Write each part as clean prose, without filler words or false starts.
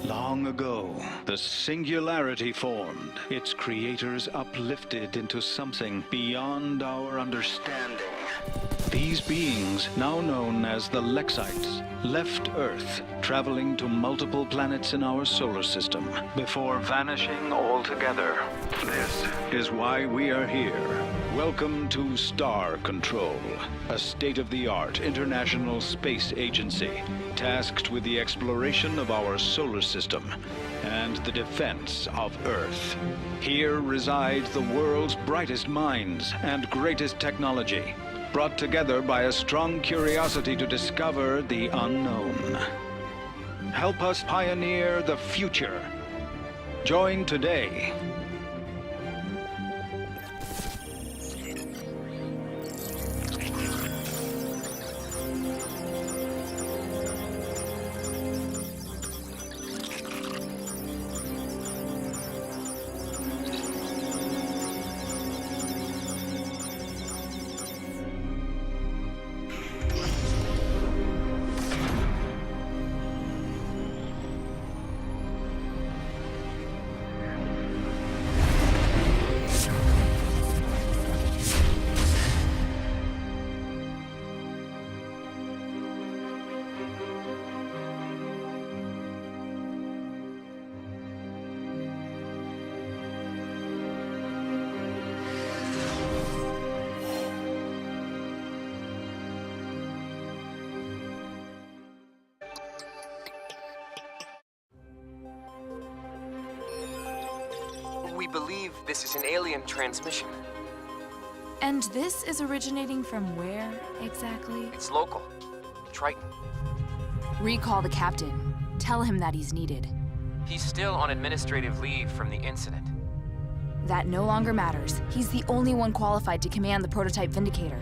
Long ago, the Singularity formed, its creators uplifted into something beyond our understanding. These beings, now known as the Lexites, left Earth, traveling to multiple planets in our solar system, before vanishing altogether. This is why we are here. Welcome to Star Control, a state-of-the-art international space agency tasked with the exploration of our solar system and the defense of Earth. Here reside the world's brightest minds and greatest technology, brought together by a strong curiosity to discover the unknown. Help us pioneer the future. Join today. We believe this is an alien transmission. And this is originating from where, exactly? It's local. Triton. Recall the captain. Tell him that he's needed. He's still on administrative leave from the incident. That no longer matters. He's the only one qualified to command the prototype Vindicator.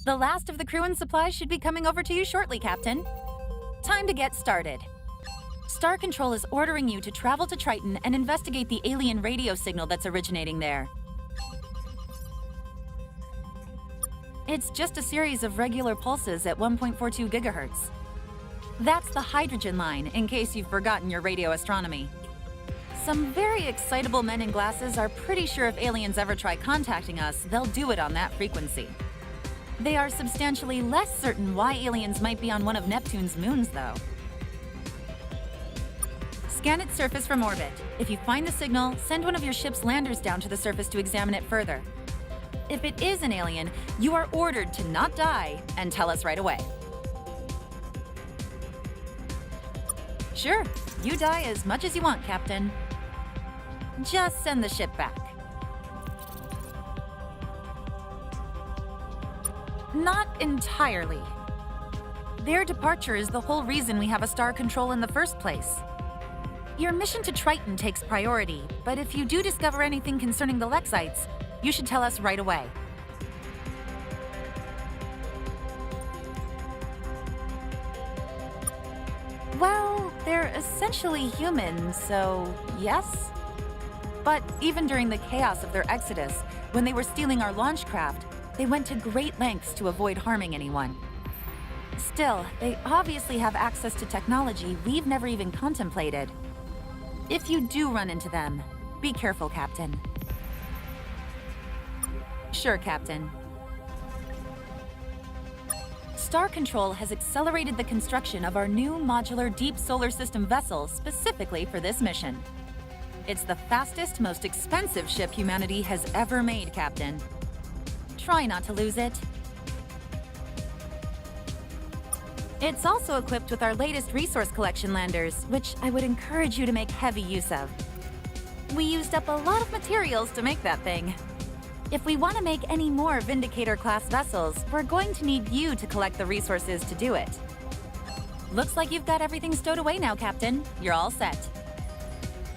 The last of the crew and supplies should be coming over to you shortly, Captain. Time to get started. Star Control is ordering you to travel to Triton and investigate the alien radio signal that's originating there. It's just a series of regular pulses at 1.42 gigahertz. That's the hydrogen line, in case you've forgotten your radio astronomy. Some very excitable men in glasses are pretty sure if aliens ever try contacting us, they'll do it on that frequency. They are substantially less certain why aliens might be on one of Neptune's moons, though. Scan its surface from orbit. If you find the signal, send one of your ship's landers down to the surface to examine it further. If it is an alien, you are ordered to not die and tell us right away. Sure, you die as much as you want, Captain. Just send the ship back. Not entirely. Their departure is the whole reason we have a Star Control in the first place. Your mission to Triton takes priority, but if you do discover anything concerning the Lexites, you should tell us right away. Well, they're essentially human, so yes. But even during the chaos of their exodus, when they were stealing our launch craft, they went to great lengths to avoid harming anyone. Still, they obviously have access to technology we've never even contemplated. If you do run into them, be careful, Captain. Sure, Captain. Star Control has accelerated the construction of our new modular deep solar system vessel specifically for this mission. It's the fastest, most expensive ship humanity has ever made, Captain. Try not to lose it. It's also equipped with our latest resource collection landers, which I would encourage you to make heavy use of. We used up a lot of materials to make that thing. If we want to make any more Vindicator-class vessels, we're going to need you to collect the resources to do it. Looks like you've got everything stowed away now, Captain. You're all set.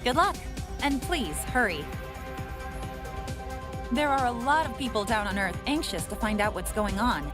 Good luck, and please hurry. There are a lot of people down on Earth anxious to find out what's going on.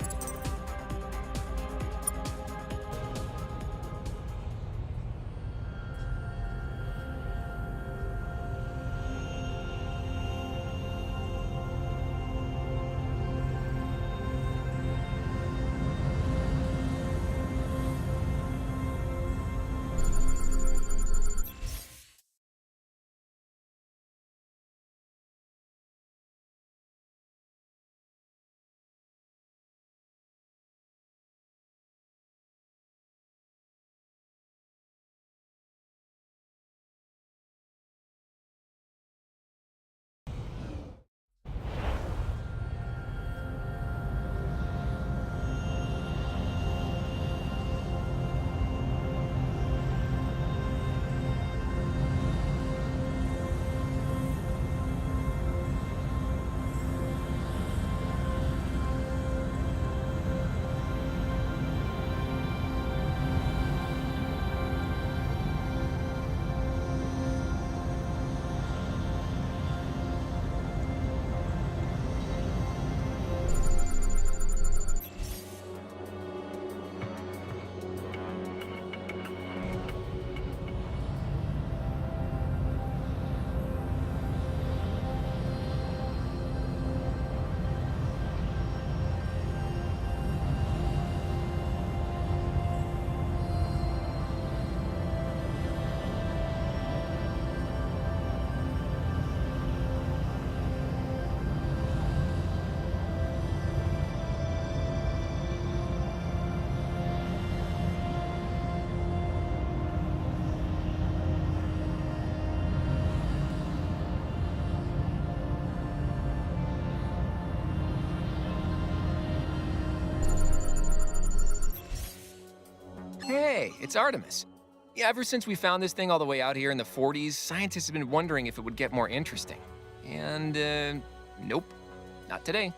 Hey, it's Artemis. Yeah, ever since we found this thing all the way out here in the 40s, scientists have been wondering if it would get more interesting. And, nope, not today.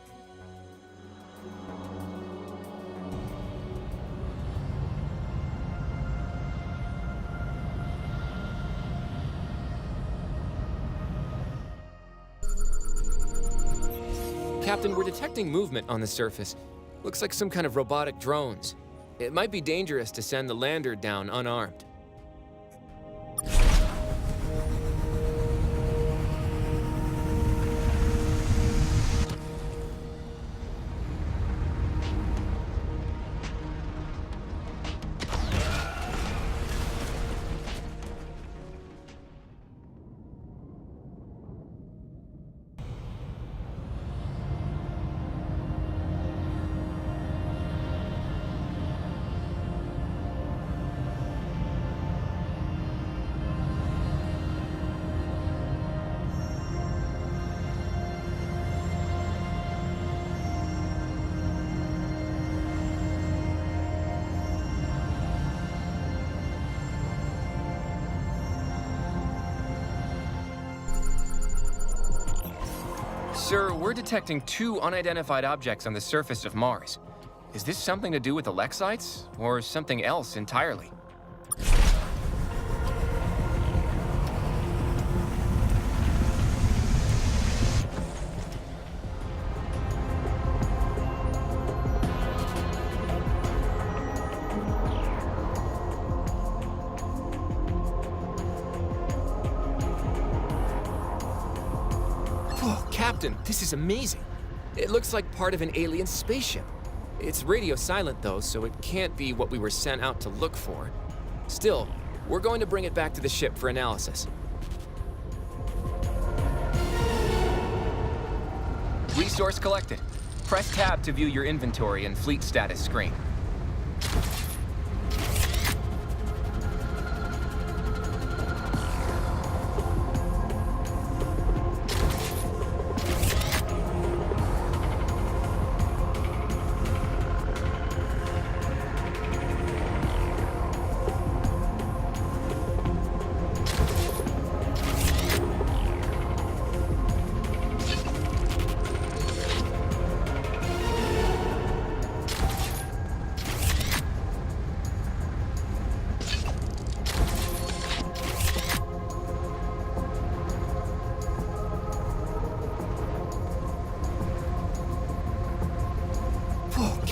Captain, we're detecting movement on the surface. Looks like some kind of robotic drones. It might be dangerous to send the lander down unarmed. Sir, we're detecting two unidentified objects on the surface of Mars. Is this something to do with the Lexites, or something else entirely? Captain, this is amazing. It looks like part of an alien spaceship. It's radio silent though, so it can't be what we were sent out to look for. Still, we're going to bring it back to the ship for analysis. Resource collected. Press tab to view your inventory and fleet status screen.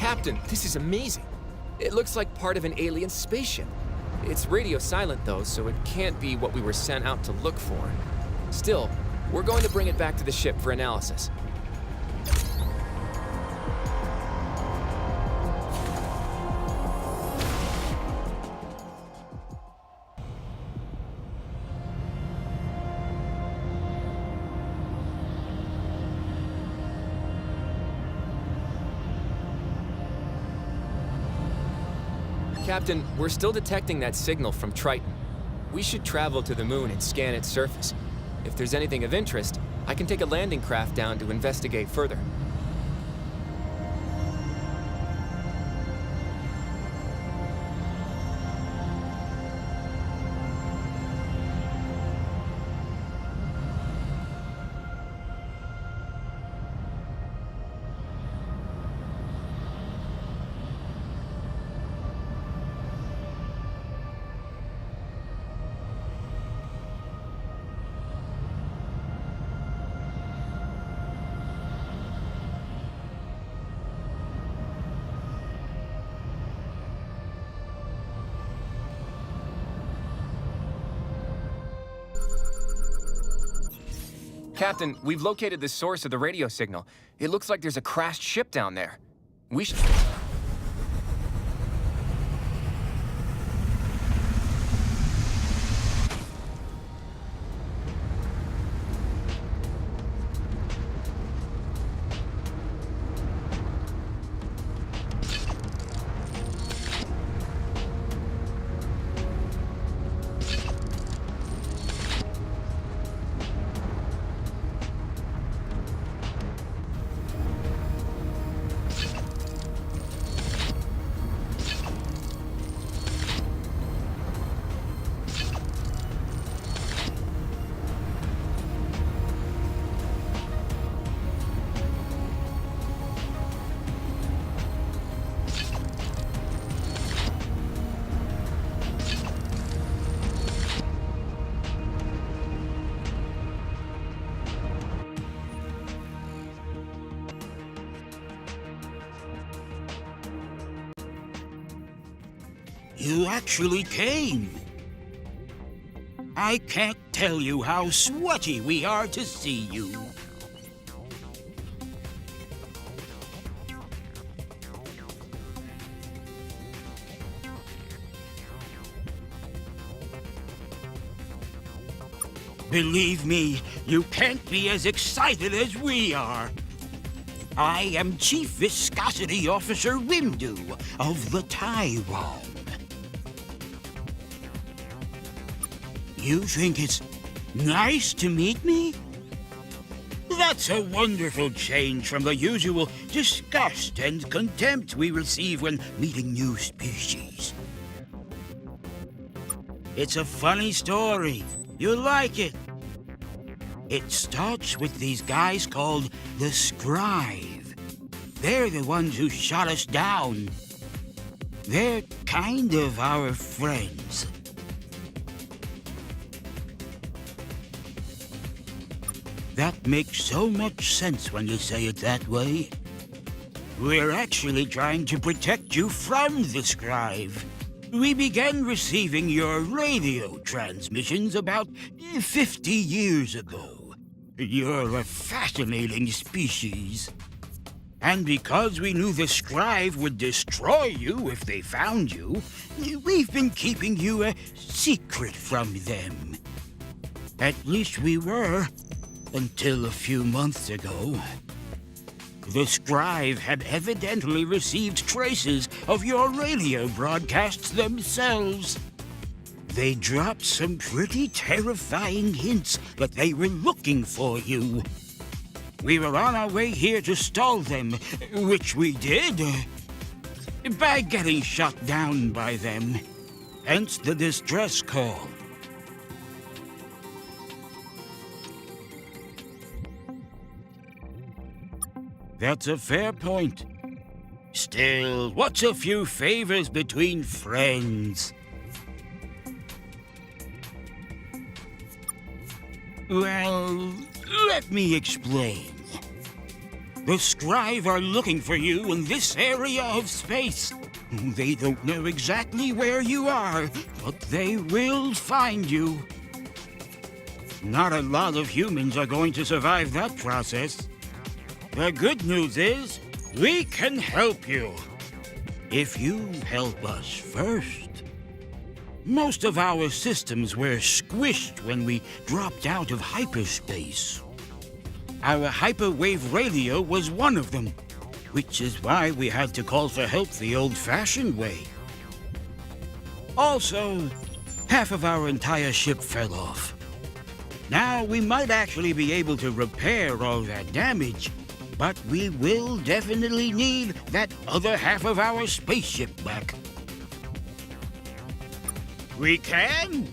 Captain, this is amazing. It looks like part of an alien spaceship. It's radio silent though, so it can't be what we were sent out to look for. Still, we're going to bring it back to the ship for analysis. Captain, we're still detecting that signal from Triton. We should travel to the moon and scan its surface. If there's anything of interest, I can take a landing craft down to investigate further. Captain, we've located the source of the radio signal. It looks like there's a crashed ship down there. We should... You actually came. I can't tell you how sweaty we are to see you. Believe me, you can't be as excited as we are. I am Chief Viscosity Officer Windu of the Tyrone. You think it's nice to meet me? That's a wonderful change from the usual disgust and contempt we receive when meeting new species. It's a funny story. You'll like it. It starts with these guys called the Scribe. They're the ones who shot us down. They're kind of our friends. That makes so much sense when you say it that way. We're actually trying to protect you from the Scribe. We began receiving your radio transmissions about 50 years ago. You're a fascinating species. And because we knew the Scribe would destroy you if they found you, we've been keeping you a secret from them. At least we were, until a few months ago. The Scribe had evidently received traces of your radio broadcasts themselves. They dropped some pretty terrifying hints that they were looking for you. We were on our way here to stall them, which we did, by getting shot down by them. Hence the distress call. That's a fair point. Still, what's a few favors between friends? Well, let me explain. The Scribe are looking for you in this area of space. They don't know exactly where you are, but they will find you. Not a lot of humans are going to survive that process. The good news is, we can help you. If you help us first. Most of our systems were squished when we dropped out of hyperspace. Our hyperwave radio was one of them, which is why we had to call for help the old-fashioned way. Also, half of our entire ship fell off. Now, we might actually be able to repair all that damage, but we will definitely need that other half of our spaceship back. We can?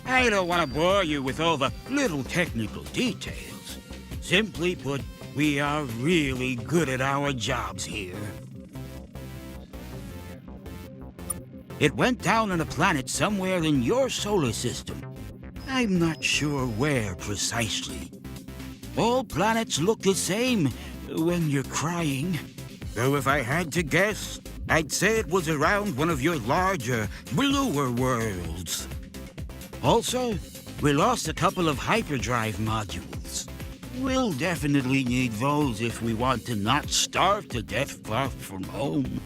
I don't want to bore you with all the little technical details. Simply put, we are really good at our jobs here. It went down on a planet somewhere in your solar system. I'm not sure where precisely. All planets look the same when you're crying. Though if I had to guess, I'd say it was around one of your larger, bluer worlds. Also, we lost a couple of hyperdrive modules. We'll definitely need those if we want to not starve to death far from home.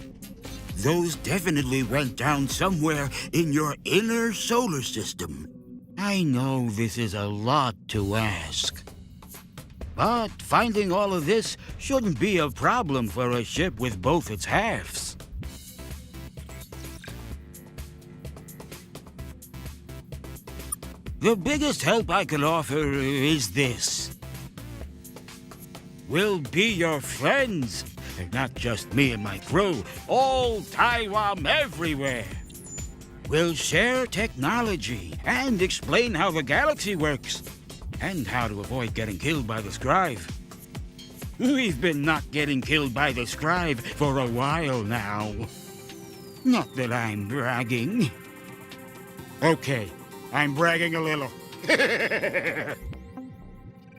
Those definitely went down somewhere in your inner solar system. I know this is a lot to ask. But finding all of this shouldn't be a problem for a ship with both its halves. The biggest help I can offer is this. We'll be your friends, not just me and my crew, all Taiwan everywhere. We'll share technology and explain how the galaxy works, and how to avoid getting killed by the Scribe. We've been not getting killed by the Scribe for a while now. Not that I'm bragging. Okay, I'm bragging a little.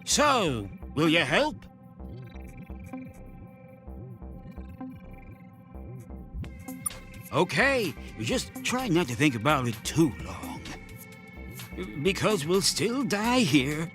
So, will you help? Okay, just try not to think about it too long. Because we'll still die here.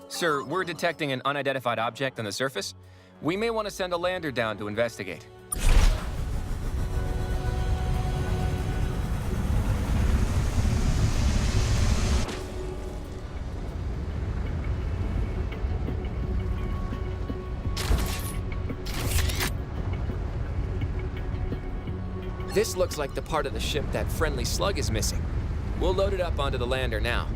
Sir, we're detecting an unidentified object on the surface. We may want to send a lander down to investigate. This looks like the part of the ship that friendly slug is missing. We'll load it up onto the lander now.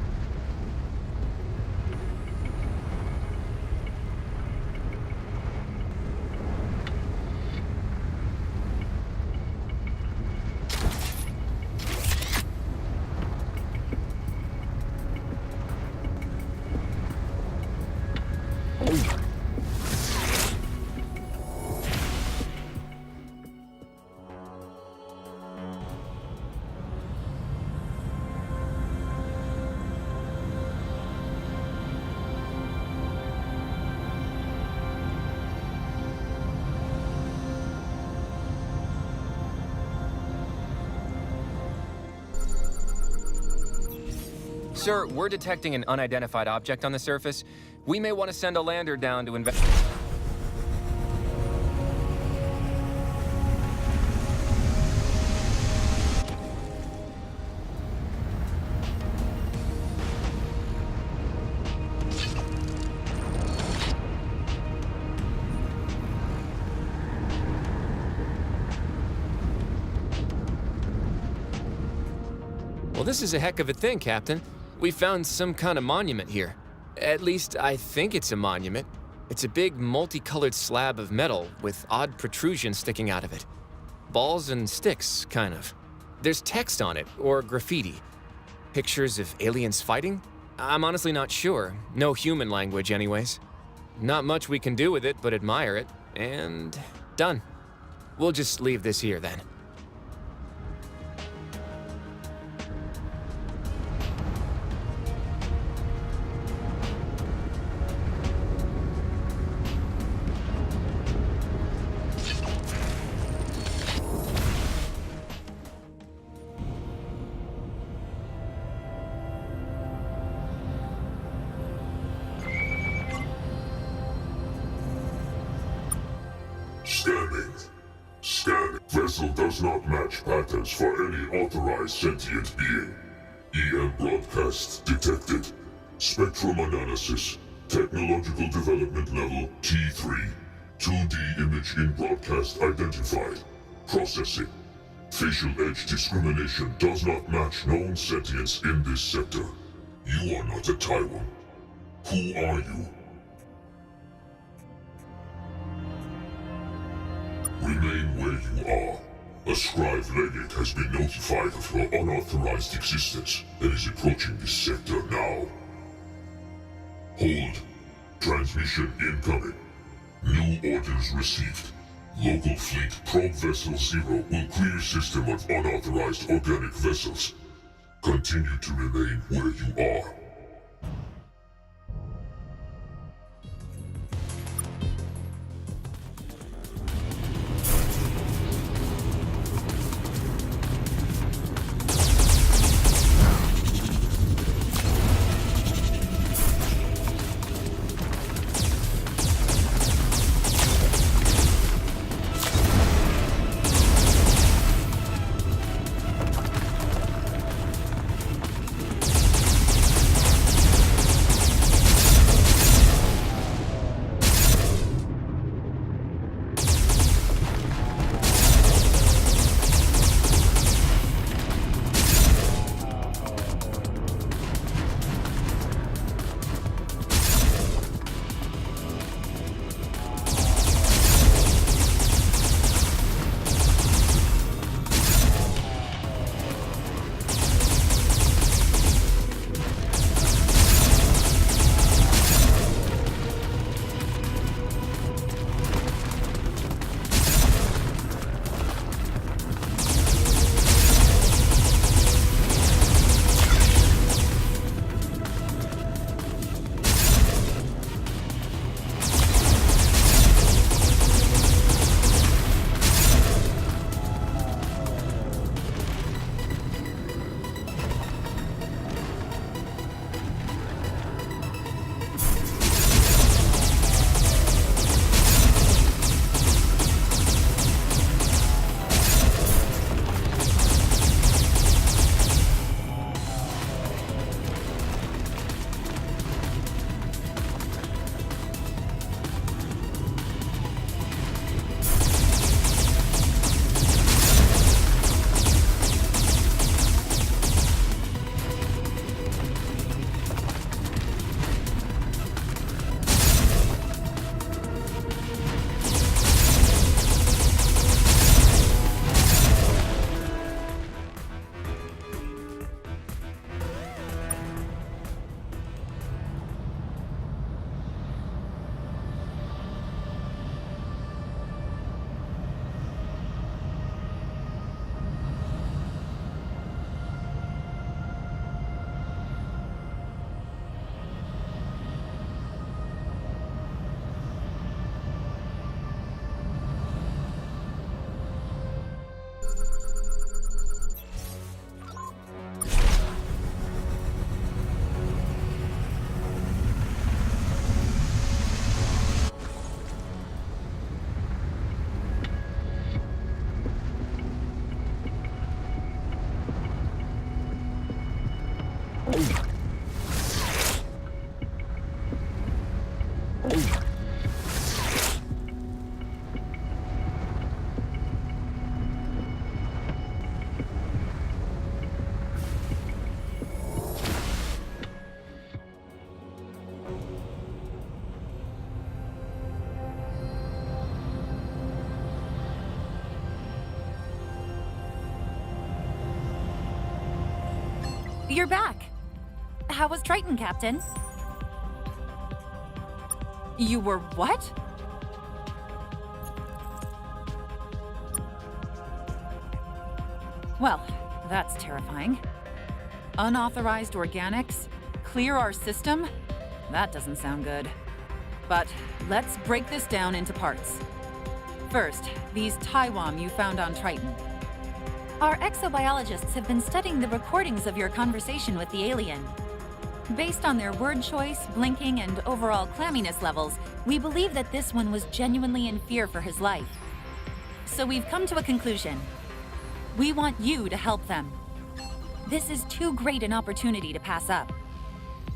Sir, we're detecting an unidentified object on the surface. We may want to send a lander down to investigate. Well, this is a heck of a thing, Captain. We found some kind of monument here. At least, I think it's a monument. It's a big, multicolored slab of metal with odd protrusions sticking out of it. Balls and sticks, kind of. There's text on it, or graffiti. Pictures of aliens fighting? I'm honestly not sure. No human language, anyways. Not much we can do with it but admire it, and done. We'll just leave this here then. Scanning. Scanning. Vessel does not match patterns for any authorized sentient being. EM broadcast detected. Spectrum analysis. Technological development level T3. 2D image in broadcast identified. Processing. Facial edge discrimination does not match known sentience in this sector. You are not a Taiwan. Who are you? Remain where you are. A scribe legate has been notified of your unauthorized existence and is approaching this sector now. Hold. Transmission incoming. New orders received. Local fleet probe vessel 0 will clear system of unauthorized organic vessels. Continue to remain where you are. You're back. How was Triton, Captain? You were what? Well, that's terrifying. Unauthorized organics? Clear our system? That doesn't sound good. But let's break this down into parts. First, these Taiwan you found on Triton. Our exobiologists have been studying the recordings of your conversation with the alien. Based on their word choice, blinking, and overall clamminess levels, we believe that this one was genuinely in fear for his life. So we've come to a conclusion. We want you to help them. This is too great an opportunity to pass up.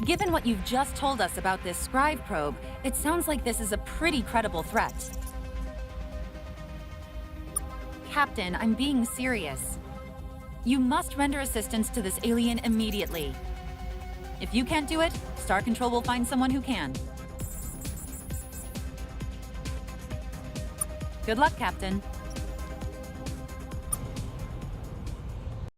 Given what you've just told us about this scribe probe, it sounds like this is a pretty credible threat. Captain, I'm being serious. You must render assistance to this alien immediately. If you can't do it, Star Control will find someone who can. Good luck, Captain.